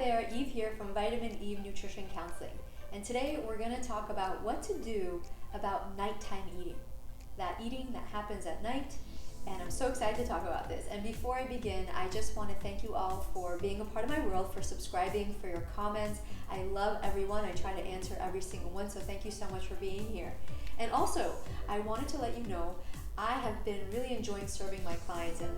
there, Eve here from Vitamin Eve Nutrition Counseling. And today we're going to talk about what to do about nighttime eating. That eating that happens at night, and I'm so excited to talk about this. And before I begin, I just want to thank you all for being a part of my world, for subscribing, for your comments. I love everyone. I try to answer every single one, so thank you so much for being here. And also, I wanted to let you know I have been really enjoying serving my clients, and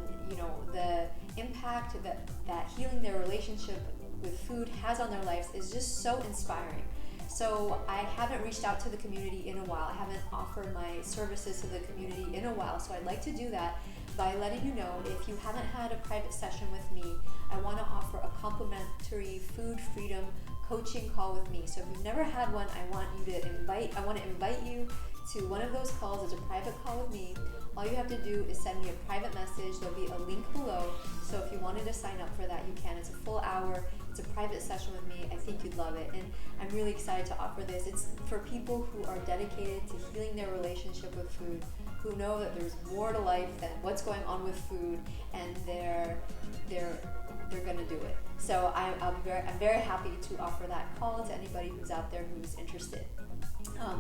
the impact that healing their relationship with food has on their lives is just so inspiring. So I haven't reached out to the community in a while. I haven't offered my services to the community in a while. So I'd like to do that by letting you know, if you haven't had a private session with me, I want to offer a complimentary food freedom coaching call with me. So if you've never had one, I want to invite you to one of those calls. As a private call with me. All you have to do is send me a private message. There'll be a link below. So if you wanted to sign up for that, you can. It's a full hour. It's a private session with me. I think you'd love it. And I'm really excited to offer this. It's for people who are dedicated to healing their relationship with food, who know that there's more to life than what's going on with food, and they're gonna do it. So I'm very happy to offer that call to anybody who's out there who's interested.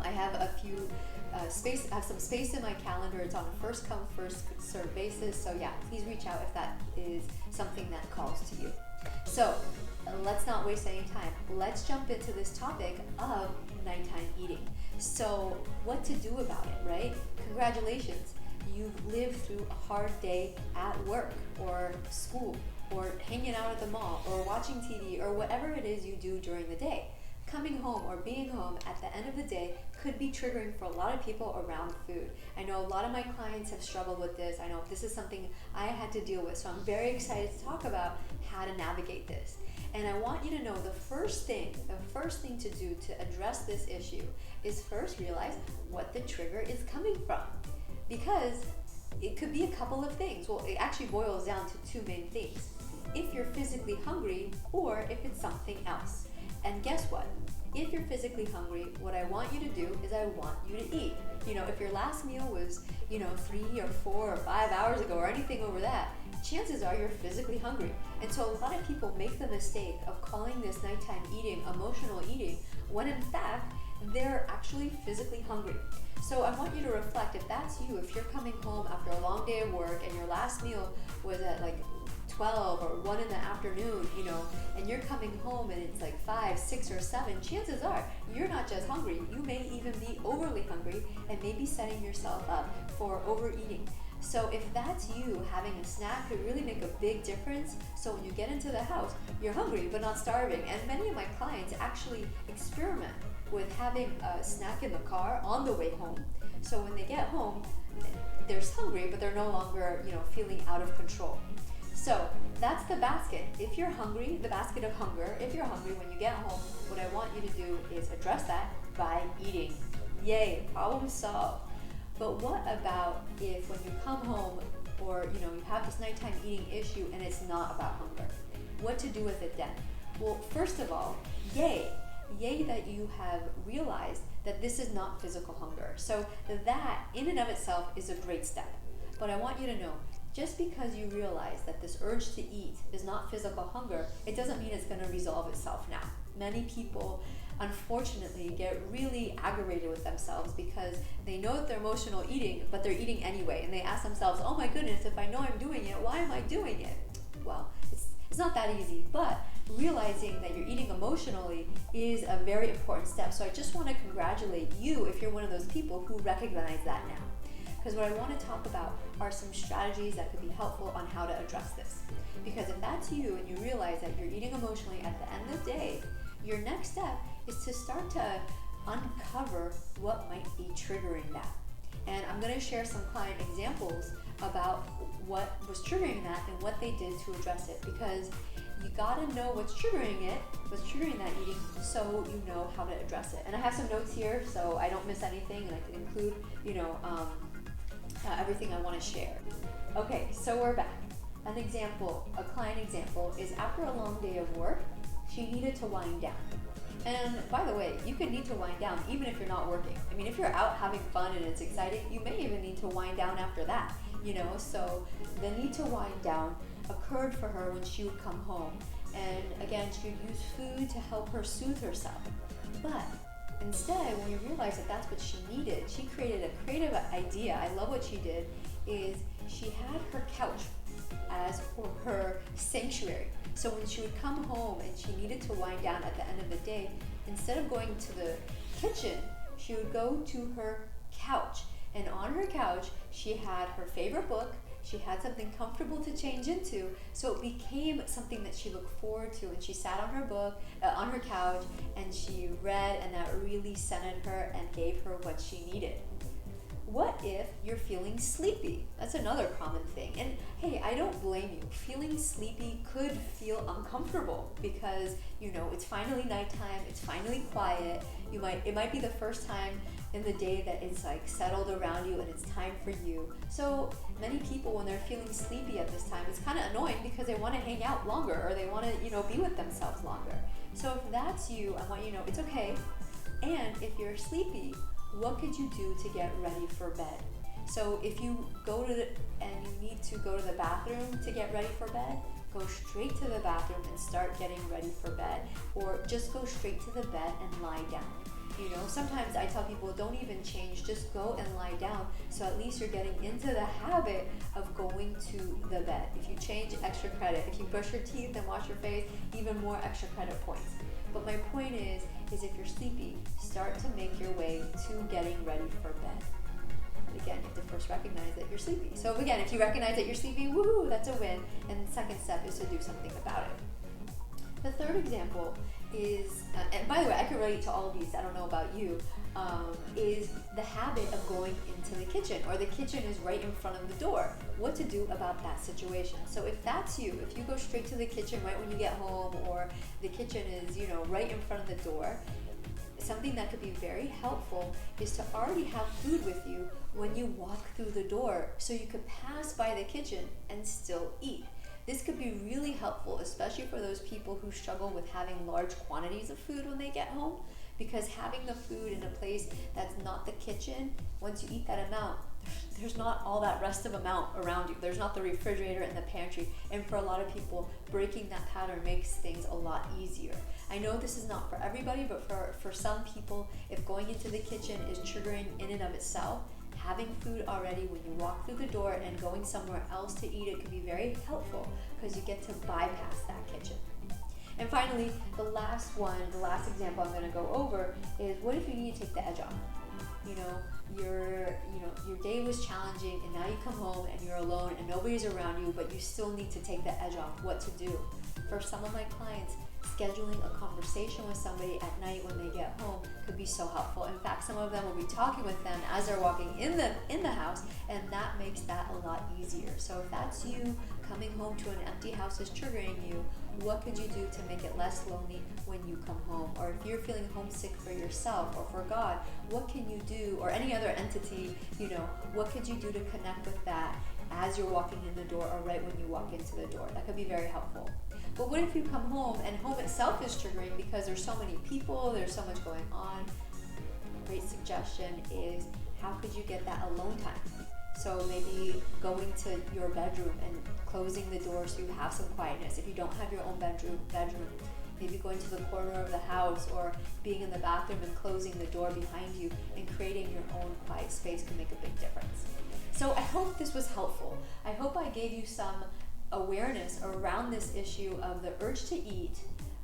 I have a few I have some space in my calendar. It's on a first come, first served basis. So yeah, please reach out if that is something that calls to you. So let's not waste any time. Let's jump into this topic of nighttime eating. So what to do about it, right? Congratulations. You've lived through a hard day at work or school or hanging out at the mall or watching TV or whatever it is you do during the day. Coming home or being home at the end of the day could be triggering for a lot of people around food. I know a lot of my clients have struggled with this. I know this is something I had to deal with, so I'm very excited to talk about how to navigate this. And I want you to know the first thing to do to address this issue is first realize what the trigger is coming from. Because it could be a couple of things. Well, it actually boils down to two main things. If you're physically hungry or if it's something else. And guess what? If you're physically hungry, what I want you to do is I want you to eat. If your last meal was, 3 or 4 or 5 hours ago or anything over that, chances are you're physically hungry. And so a lot of people make the mistake of calling this nighttime eating emotional eating, when in fact, they're actually physically hungry. So I want you to reflect, if that's you, if you're coming home after a long day of work and your last meal was at 12 or 1 in the afternoon, and you're coming home and it's 5, 6, or 7, chances are you're not just hungry, you may even be overly hungry and maybe setting yourself up for overeating. So if that's you, having a snack could really make a big difference. So when you get into the house, you're hungry but not starving. And many of my clients actually experiment with having a snack in the car on the way home. So when they get home, they're hungry, but they're no longer, feeling out of control. So that's the basket. If you're hungry, the basket of hunger, if you're hungry when you get home, what I want you to do is address that by eating. Yay, problem solved. But what about if when you come home or you have this nighttime eating issue and it's not about hunger? What to do with it then? Well, first of all, yay that you have realized that this is not physical hunger. So that in and of itself is a great step. But I want you to know, just because you realize that this urge to eat is not physical hunger, it doesn't mean it's going to resolve itself now. Many people, unfortunately, get really aggravated with themselves because they know that they're emotional eating, but they're eating anyway. And they ask themselves, oh my goodness, if I know I'm doing it, why am I doing it? Well, it's not that easy, but realizing that you're eating emotionally is a very important step. So I just want to congratulate you if you're one of those people who recognize that now. Because what I want to talk about are some strategies that could be helpful on how to address this. Because if that's you and you realize that you're eating emotionally at the end of the day, your next step is to start to uncover what might be triggering that. And I'm going to share some client examples about what was triggering that and what they did to address it. Because you got to know what's triggering that eating, so you know how to address it. And I have some notes here so I don't miss anything, and I can include, everything I want to share. Okay, so we're back. A client example is after a long day of work, she needed to wind down. And by the way, you can need to wind down even if you're not working. I mean, if you're out having fun and it's exciting, you may even need to wind down after that, So the need to wind down occurred for her when she would come home And again, she would use food to help her soothe herself. But instead, when we realized that that's what she needed, she created a creative idea. I love what she did, is she had her couch as her sanctuary. So when she would come home and she needed to wind down at the end of the day, instead of going to the kitchen, she would go to her couch. And on her couch, she had her favorite book. She had something comfortable to change into, so it became something that she looked forward to. And she sat on her book, on her couch, and she read, and that really centered her and gave her what she needed. What if you're feeling sleepy? That's another common thing. And hey, I don't blame you. Feeling sleepy could feel uncomfortable because, it's finally nighttime, it's finally quiet. It might be the first time in the day that it's like settled around you and it's time for you. So many people, when they're feeling sleepy at this time, it's kind of annoying because they want to hang out longer or they want to, be with themselves longer. So if that's you, I want you to know it's okay. And if you're sleepy, what could you do to get ready for bed? So if you and you need to go to the bathroom to get ready for bed, go straight to the bathroom and start getting ready for bed, or just go straight to the bed and lie down. Sometimes I tell people don't even change, just go and lie down, so at least you're getting into the habit of going to the bed. If you change, extra credit. If you brush your teeth and wash your face, even more extra credit points. But my point is if you're sleepy, start to make your way to getting ready for bed. But again, you have to first recognize that you're sleepy. So again, if you recognize that you're sleepy, woohoo, that's a win. And the second step is to do something about it. The third example is, and by the way, I can relate to all of these, I don't know about you, is the habit of going into the kitchen, or the kitchen is right in front of the door. What to do about that situation? So if that's you, if you go straight to the kitchen right when you get home, or the kitchen is, right in front of the door, something that could be very helpful is to already have food with you when you walk through the door, so you could pass by the kitchen and still eat. This could be really helpful, especially for those people who struggle with having large quantities of food when they get home, because having the food in a place that's not the kitchen, once you eat that amount, there's not all that rest of amount around you. There's not the refrigerator and the pantry. And for a lot of people, breaking that pattern makes things a lot easier. I know this is not for everybody, but for some people, if going into the kitchen is triggering in and of itself, having food already when you walk through the door and going somewhere else to eat it can be very helpful, because you get to bypass that kitchen. And finally, the last example I'm going to go over is, what if you need to take the edge off? Your day was challenging, and now you come home and you're alone and nobody's around you, but you still need to take the edge off. What to do? For some of my clients, scheduling a conversation with somebody at night when they get home could be so helpful. In fact, some of them will be talking with them as they're walking in the house, and that makes that a lot easier. So if that's you, coming home to an empty house is triggering you, what could you do to make it less lonely when you come home? Or if you're feeling homesick for yourself or for God, what can you do, or any other entity, what could you do to connect with that as you're walking in the door, or right when you walk into the door? That could be very helpful. But what if you come home and home itself is triggering because there's so many people, there's so much going on? A great suggestion is, how could you get that alone time? So maybe going to your bedroom and closing the door so you have some quietness. If you don't have your own bedroom, maybe going to the corner of the house, or being in the bathroom and closing the door behind you and creating your own quiet space can make a big difference. So I hope this was helpful. I hope I gave you some awareness around this issue of the urge to eat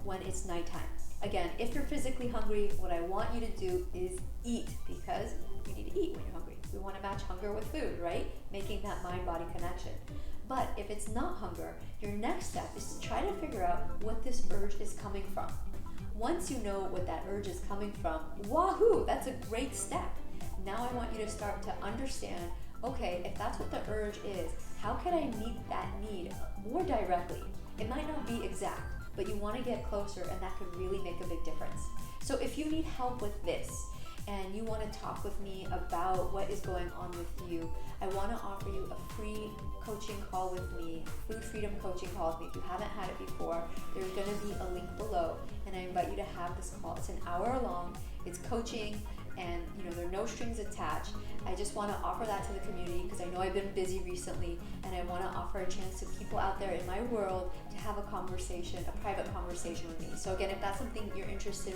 when it's nighttime. Again, if you're physically hungry, what I want you to do is eat, because you need to eat when you're hungry. We want to match hunger with food, right? Making that mind-body connection. But if it's not hunger, your next step is to try to figure out what this urge is coming from. Once you know what that urge is coming from, wahoo, that's a great step. Now I want you to start to understand, okay, if that's what the urge is, how can I meet that need more directly? It might not be exact, but you want to get closer, and that could really make a big difference. So if you need help with this, and you want to talk with me about what is going on with you, I want to offer you a free coaching call with me, food freedom coaching call with me. If you haven't had it before, there's going to be a link below, and I invite you to have this call. It's an hour long, it's coaching, and there are no strings attached. I just want to offer that to the community because I know I've been busy recently, and I want to offer a chance to people out there in my world to have a conversation, a private conversation with me. So again, if that's something you're interested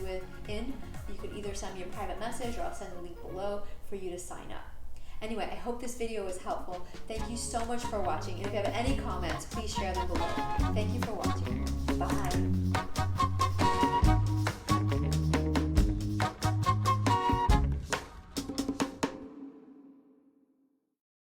in, you could either send me a private message, or I'll send the link below for you to sign up. Anyway, I hope this video was helpful. Thank you so much for watching, and if you have any comments, please share them below. Thank you for watching. Bye.